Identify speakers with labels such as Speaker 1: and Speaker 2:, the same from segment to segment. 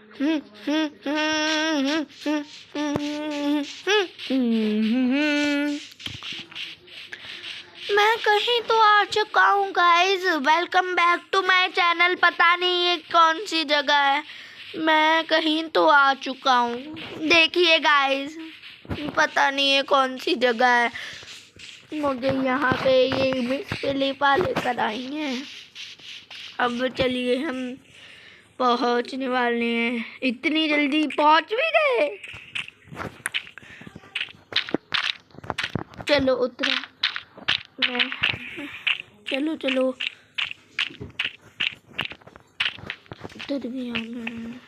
Speaker 1: मैं कहीं तो आ चुका हूँ guys. Welcome back to my channel. पता नहीं ये कौन सी जगह है, मैं कहीं तो आ चुका हूँ। देखिए गाइज, पता नहीं ये कौन सी जगह है। मुझे यहाँ पे ये मिस फिलिपा लेकर आई हैं। अब चलिए हम पहुँचने वाले हैं। इतनी जल्दी पहुँच भी गए। चलो उतरो। चलो चलो, उतर गया मैं।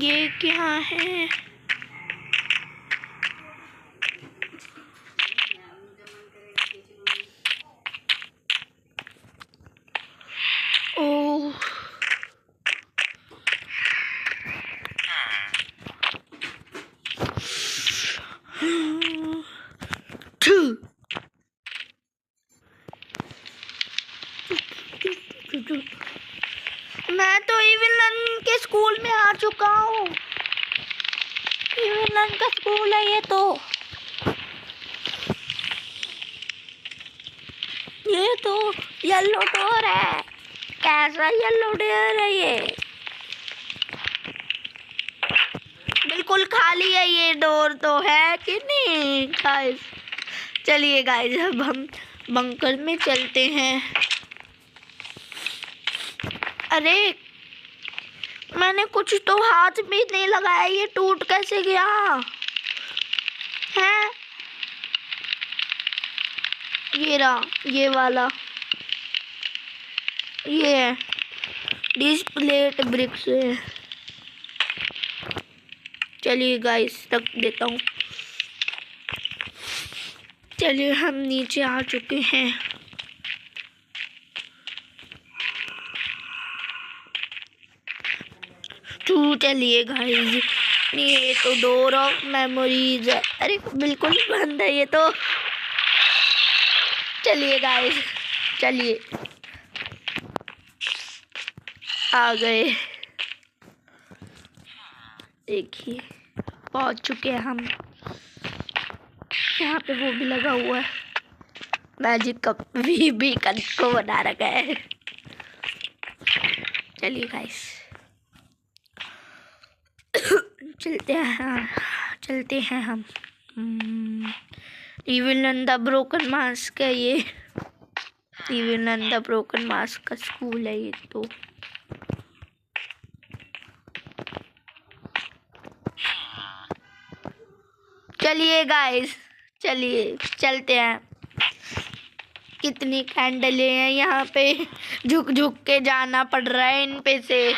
Speaker 1: ये क्या है? ओह, मैं तो इविलन के स्कूल में आ चुका हूँ। इविलन का स्कूल है ये तो। ये तो येलो डोर है। कैसा येलो डोर है ये? बिल्कुल खाली है ये डोर तो, है कि नहीं गाइस? चलिए गाइस, अब हम बंकर में चलते हैं। अरे मैंने कुछ तो हाथ भी नहीं लगाया, ये टूट कैसे गया है? ये रहा, ये वाला, ये है डिस्प्लेट ब्रिक्स है। चलिए गाइस, रख देता हूँ। चलिए हम नीचे आ चुके हैं। चलिए गाइस, ये तो डोर ऑफ मेमोरीज है। अरे बिल्कुल बंद है ये तो। चलिए गाइस, चलिए आ गए। देखिए पहुंच चुके हैं हम। यहाँ पे वो भी लगा हुआ है, मैजिक कप भी को बना रखा है। चलिए गाइस, चलते हैं हम। इविलन द ब्रोकन मास्क है ये। इविलन द ब्रोकन मास्क का स्कूल है ये तो। चलिए गाइस, चलिए चलते हैं। कितनी कैंडलें हैं यहाँ पे, झुक झुक के जाना पड़ रहा है इन पे से।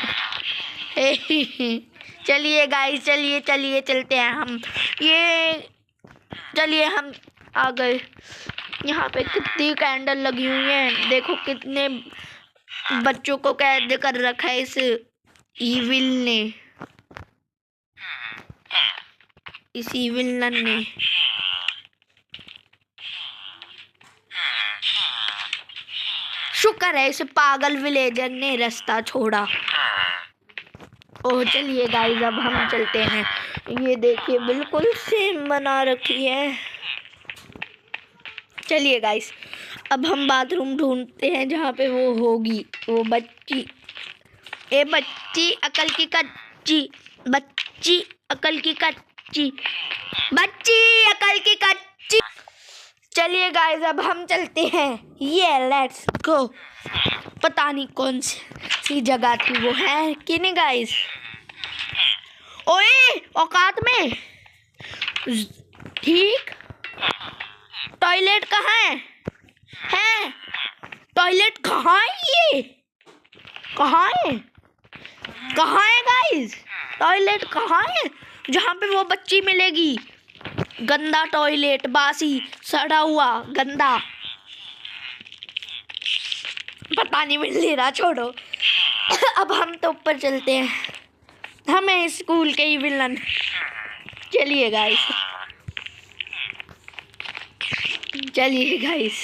Speaker 1: चलिए गाइस, चलिए चलिए चलते हैं हम। ये चलिए हम आ गए। यहाँ पे कितनी कैंडल लगी हुई हैं। देखो कितने बच्चों को कैद कर रखा है इस इविल ने, इस इविलन ने। शुक्र है इस पागल विलेजर ने रास्ता छोड़ा। ओह चलिए गाइस, अब हम चलते हैं। ये देखिए बिल्कुल सेम बना रखी है। चलिए गाइस, अब हम बाथरूम ढूंढते हैं जहाँ पे वो होगी, वो बच्ची। ए बच्ची अकल की कच्ची, बच्ची अकल की कच्ची, बच्ची अकल की कच्ची। चलिए गाइस, अब हम चलते हैं। ये लेट्स गो। पता नहीं कौन सी जगह थी वो, है कि नहीं गाइस? ओए औकात में, ठीक। टॉयलेट कहाँ है? टॉयलेट कहाँ है? ये कहाँ है? कहाँ है गाइस? टॉयलेट कहाँ है जहाँ पे वो बच्ची मिलेगी? गंदा टॉयलेट, बासी सड़ा हुआ गंदा। पता नहीं मिल नहीं रहा, छोड़ो। अब हम तो ऊपर चलते हैं, हमें स्कूल के ही विलन। चलिए गाइस, चलिए guys,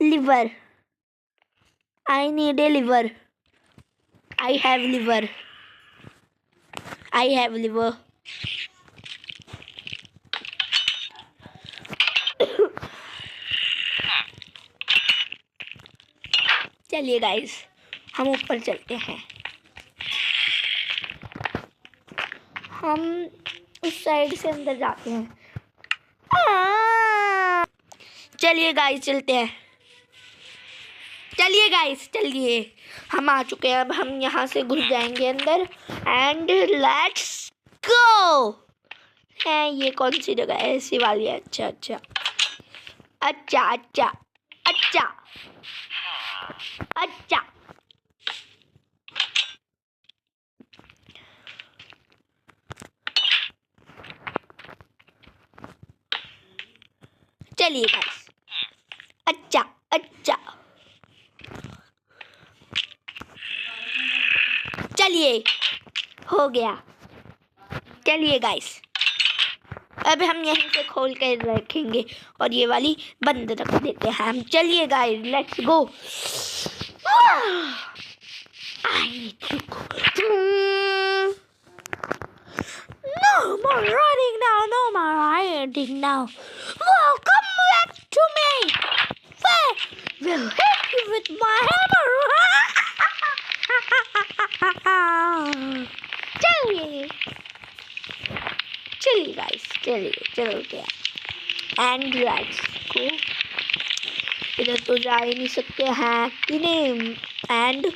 Speaker 1: liver. I need a liver. I have liver. I have liver. चलिए गाइस, हम ऊपर चलते हैं। हम उस साइड से अंदर जाते हैं। चलिए गाइस, चलते हैं। चलिए गाइस, चलिए, हम आ चुके हैं। अब हम यहाँ से घुस जाएंगे अंदर एंड लेट्स गो। है ये कौन सी जगह है? ऐसी वाली है। अच्छा अच्छा अच्छा अच्छा अच्छा अच्छा। चलिए गाइस, अच्छा अच्छा, चलिए, हो गया। चलिए गाइस, अब हम यहीं से खोल कर रखेंगे और ये वाली बंद रख देते हैं हम। चलिए guys, let's go. No more running now, no more hiding now. Welcome back to me. Will hit you with my hammer. चलिए चलिए गाइस, चलिए चलते हैं एंड लेट्स गो। इधर तो जा ही नहीं सकते हैं कि नहीं। एंड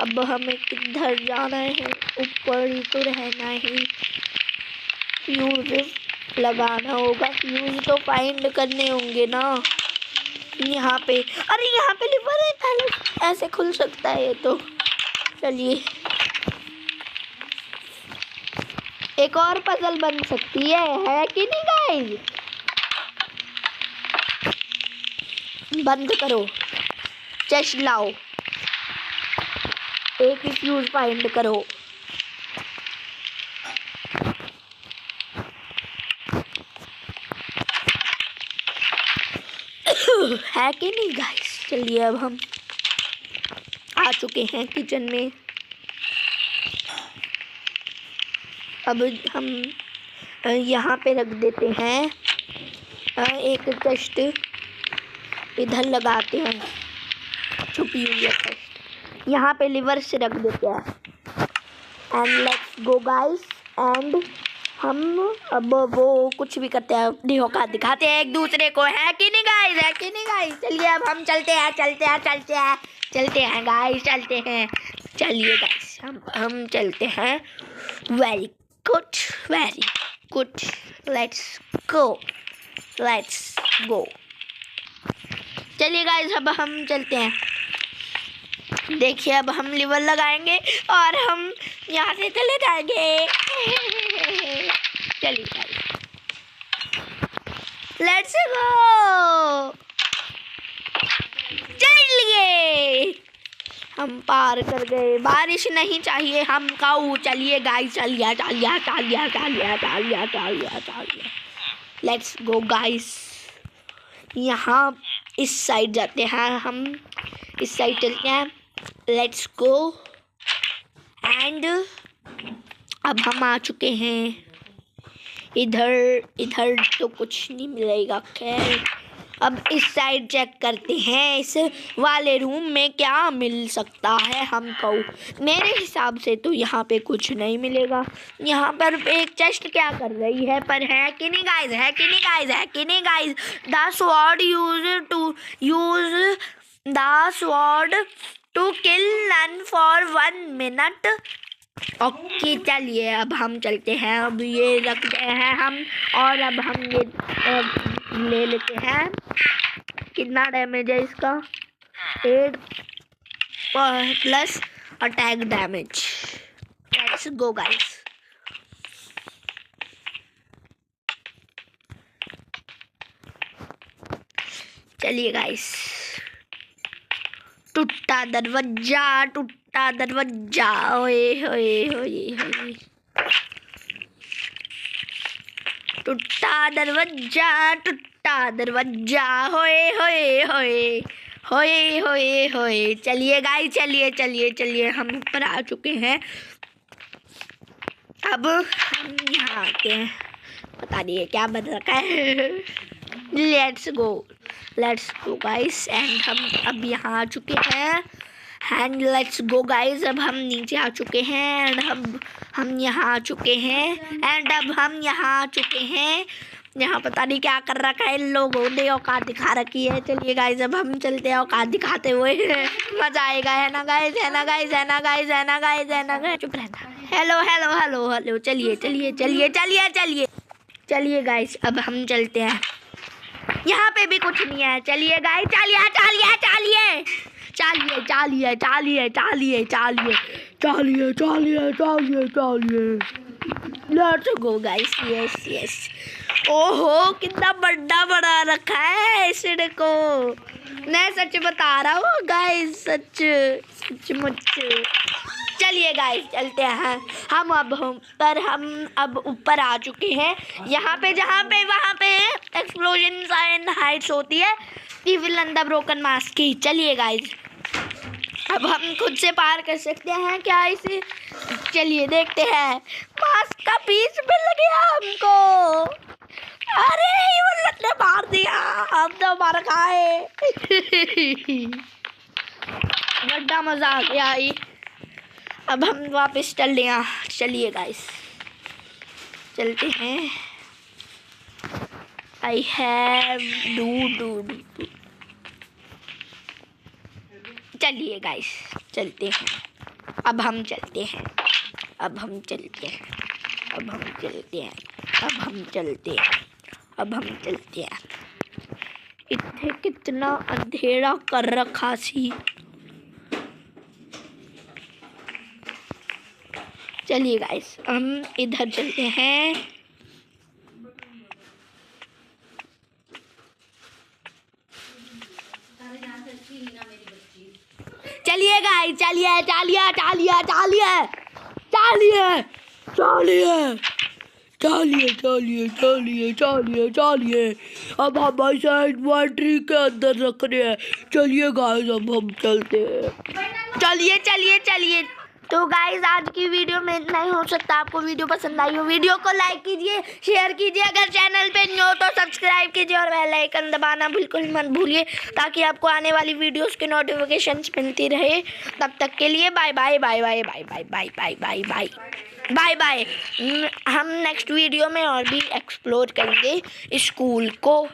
Speaker 1: अब हमें किधर जाना है? ऊपर ही तो रहना ही। फ्यूज लगाना होगा। फ्यूज तो फाइंड करने होंगे ना। यहाँ पे, अरे यहाँ पे लिवर है। पहले ऐसे खुल सकता है ये तो। चलिए, एक और पजल बन सकती है कि नहीं गाइस? बंद करो, चेस्ट लाओ, एक ही फ्यूज फाइंड करो। है कि नहीं गाइस? चलिए, अब हम आ चुके हैं किचन में। अब हम यहाँ पे रख देते हैं एक चेस्ट। इधर लगाते हैं, छुपी हुई है चेस्ट। यहाँ पे लिवर से रख देते हैं and let's go guys. And हम अब वो कुछ भी करते हैं, ढिहोका दिखाते हैं एक दूसरे को। है कि नहीं गाइस? है कि नहीं गाइस? चलिए, अब हम चलते हैं चलते हैं चलते हैं चलते हैं गाइस, चलते हैं। चलिए गाइस, हम चलते हैं। Very good, let's go. चलिए गाइस, अब हम चलते हैं। देखिए, अब हम लिवर लगाएंगे और हम यहाँ से चले जाएंगे। चलिए गाइस, लेट्स गो। चलिए, हम पार कर गए। बारिश नहीं चाहिए हमको। चलिए गाइस, चलिए चलिए चलिए चलिए चलिए चलिए चलिए। Let's go guys. यहाँ इस साइड जाते हैं हम। इस साइड चलते हैं। Let's go. एंड अब हम आ चुके हैं। इधर तो कुछ नहीं मिलेगा। खैर, अब इस साइड चेक करते हैं। इस वाले रूम में क्या मिल सकता है हमको। मेरे हिसाब से तो यहाँ पे कुछ नहीं मिलेगा। यहाँ पर एक चेस्ट क्या कर रही है? पर है कि नहीं गाइस? है कि नहीं गाइस? है कि नहीं guys? The sword use the sword to kill none for 1 minute. Okay, चलिए, अब हम चलते हैं। अब ये रखते हैं हम और अब हम ये ले लेते हैं। कितना डैमेज है इसका? 8 plus attack damage. Let's go guys. चलिए गाइस, टूटा दरवाजा ओए होए होए होए। टूटा दरवाजा होए होए होए होए होए होए। चलिए गाइस, चलिए हम ऊपर आ चुके हैं। अब हम यहाँ आते हैं, पता नहीं है क्या बन रखा है। Let's go guys. एंड हम अब यहाँ आ चुके हैं। And let's go guys. अब हम नीचे आ चुके हैं। एंड हम यहाँ आ चुके हैं। एंड अब हम यहाँ आ चुके हैं। यहाँ पता नहीं क्या कर रखा है इन लोगों ने, औकात दिखा रखी है। चलिए गाइस, अब हम चलते हैं औकात दिखाते हुए। मजा आएगा, है ना गाइस? चुप रहना। हेलो। चलिए गाइस, अब हम चलते हैं। यहाँ पे भी कुछ नहीं है। चलिए गाइस, चलिए। Let's go guys. यस। ओहो, कितना बड़ा बना रखा है इसने को। मैं सच बता रहा हूँ गाइस, सचमुच। चलिए गाइस, चलते हैं। हम अब ऊपर आ चुके हैं। यहाँ पे वहाँ पे एक्सप्लोजन एंड हाइट्स होती है। Evil and the broken mask की। चलिए गाइस, अब हम खुद से पार कर सकते हैं क्या इसे? चलिए देखते हैं। मास्क का पीस मिल गया हमको। अरे इविल ने मार दिया, हम तो मार खाए। बड़ा मजा आ गया। अब हम वापस चलिए गाइस, चलते हैं। I have do. चलिए गाइस, चलते हैं। अब हम चलते हैं। इतने कितना अंधेरा कर रखा सी। चलिए गाइस, हम इधर चलते हैं। चलिए गाइस, चलिए। अब हम इन्वेंट्री के अंदर रख रहे हैं। चलिए गाइस, अब हम चलते हैं। चलिए। तो गाइस, आज की वीडियो में इतना ही। हो सकता है आपको वीडियो पसंद आई हो। वीडियो को लाइक कीजिए, शेयर कीजिए। अगर चैनल पे न्यू हो तो सब्सक्राइब कीजिए और बेल आइकन दबाना बिल्कुल मत भूलिए, ताकि आपको आने वाली वीडियोस के नोटिफिकेशंस मिलती रहे। तब तक के लिए बाय बाय। हम नेक्स्ट वीडियो में और भी एक्सप्लोर करेंगे स्कूल को।